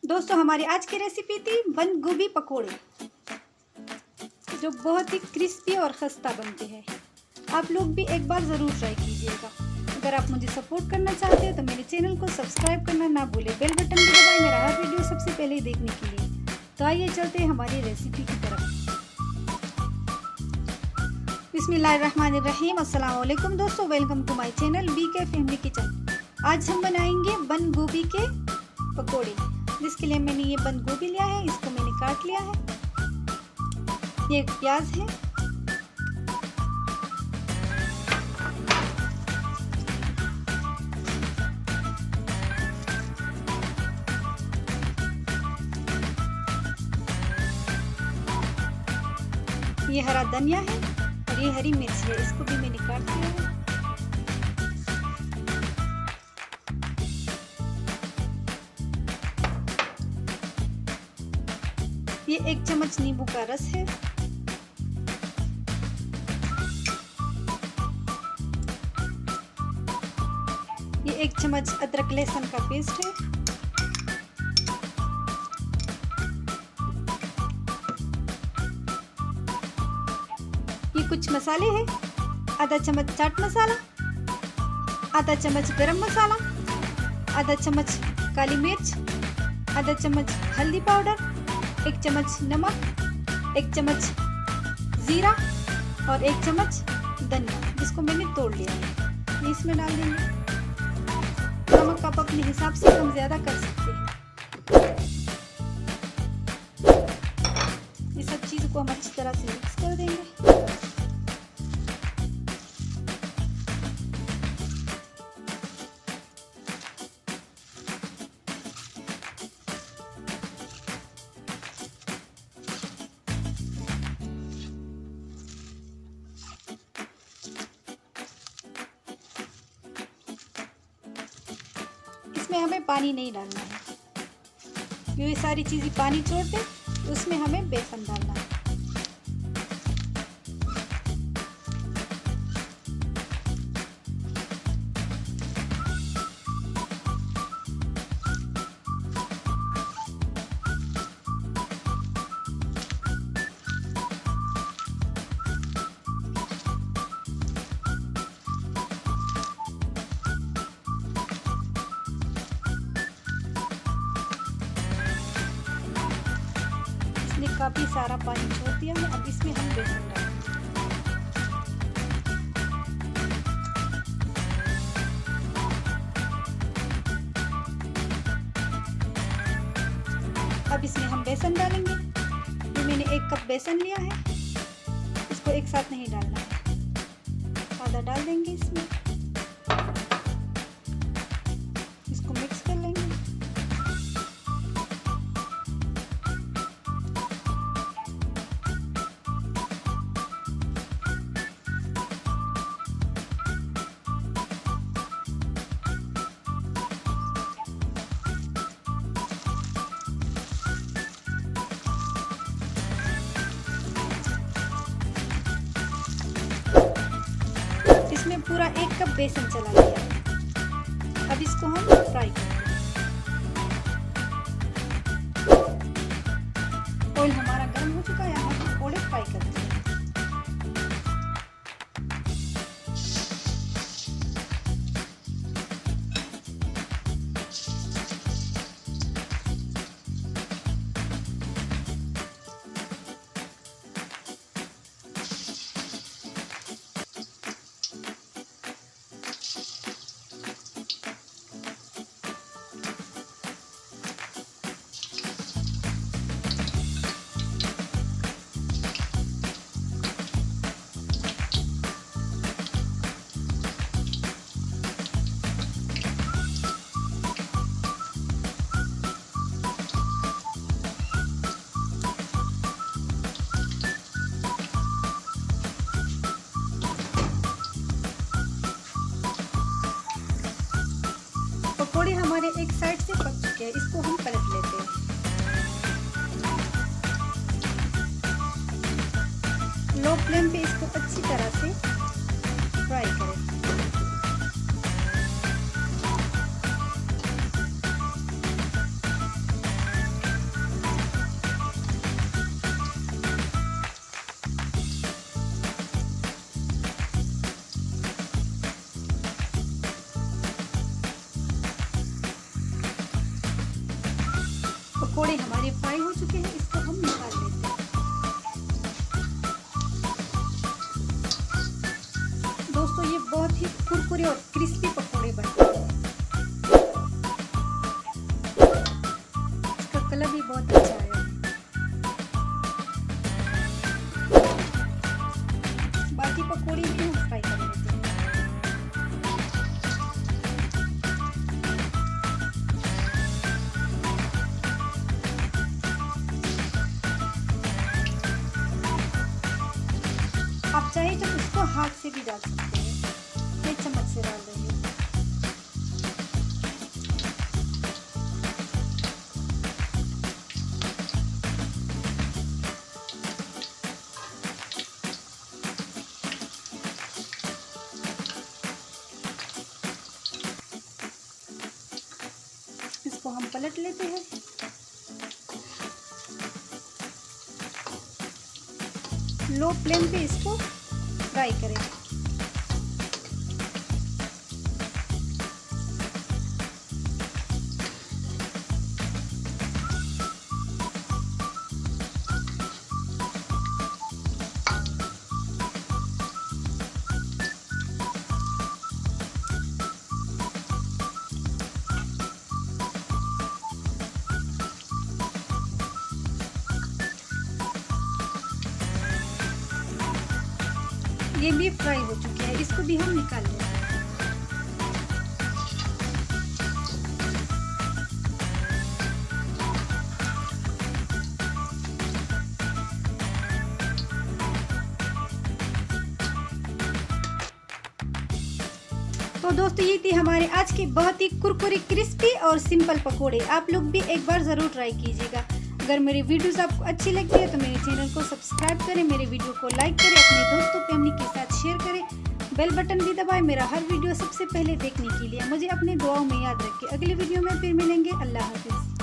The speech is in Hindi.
दोस्तों हमारी आज की रेसिपी थी बंद गोभी पकोड़े, जो बहुत ही क्रिस्पी और खस्ता बनते हैं। आप लोग भी एक बार ज़रूर ट्राई कीजिएगा। अगर आप मुझे सपोर्ट करना चाहते हैं तो मेरे चैनल को सब्सक्राइब करना ना भूलें। बेल बटन भी दबाएं मेरा हर वीडियो सबसे पहले देखने के लिए। तो आइए चलते हैं हमारी रेसिपी की तरफ। बिस्मिल्लाहिर्रहमानिर्रहीम। अस्सलाम वालेकुम दोस्तों, welcome to my channel BK family kitchen. आज हम बनाएंगे बंद गोभी के पकोड़े, जिसके लिए मैंने ये बंद गोभी लिया है, इसको मैंने काट लिया है। ये प्याज है, ये हरा धनिया है और ये हरी मिर्च है, इसको भी मैंने काट दिया है। ये 1 चम्मच नींबू का रस है। ये 1 चम्मच अदरक लहसुन का पेस्ट है। ये कुछ मसाले हैं, आधा चम्मच चाट मसाला, आधा चम्मच गरम मसाला, आधा चम्मच काली मिर्च, आधा चम्मच हल्दी पाउडर, 1 चम्मच नमक, 1 चम्मच जीरा और 1 चम्मच धनिया, जिसको मैंने तोड़ लिया है। ये इसमें डाल देंगे। नमक आप अपने हिसाब से कम ज़्यादा कर सकते हैं। ये सब चीज़ को हम अच्छी तरह से मिक्स कर देंगे। इसमें हमें पानी नहीं डालना है। ये सारी चीज़ें पानी छोड़ दे, उसमें हमें बेसन डालना है। काफी सारा पानी छोड़ दिया है। अब इसमें हम बेसन डालेंगे। अब इसमें हम बेसन डालेंगे। ये मैंने 1 कप बेसन लिया है, इसको एक साथ नहीं डालना है, आधा डाल देंगे इसमें। इसको मिक्स कर लेंगे। इसमें पूरा 1 कप बेसन चला गया। अब इसको हम फ्राई करेंगे। ऑयल हमारा गर्म हो चुका है, हम पकोड़े फ्राई करते हैं। पकोड़े हमारे एक साइड से पक चुके हैं, इसको हम पलट लेते हैं। लो फ्लेम पे इसको अच्छी तरह से फ्राई करें। पकोड़े हमारे फ्राई हो चुके हैं, इसको हम निकाल लेते हैं। दोस्तों ये बहुत ही कुरकुरे और क्रिस्पी पकोड़े बनते हैं। इसका कलर भी बहुत अच्छा है। बाकी पकोड़े भी हम फ्राई कर लेते हैं। आप चाहे तो इसको हाथ से भी डाल सकते हैं, एक चम्मच से डाल देंगे। इसको हम पलट लेते हैं। लो फ्लेम पे इसको फ्राई करें। ये भी फ्राई हो चुके हैं, इसको भी हम निकाल लेते हैं। तो दोस्तों ये थी हमारे आज के बहुत ही कुरकुरी क्रिस्पी और सिंपल पकोड़े। आप लोग भी एक बार ज़रूर ट्राई कीजिएगा। अगर मेरी वीडियोस आपको अच्छी लगती है तो मेरे चैनल को सब्सक्राइब करें, मेरे वीडियो को लाइक करें, अपने दोस्तों फैमिली के साथ शेयर करें, बेल बटन भी दबाएं मेरा हर वीडियो सबसे पहले देखने के लिए। मुझे अपनी दुआओं में याद रखें। अगली वीडियो में फिर मिलेंगे। अल्लाह हाफिज़।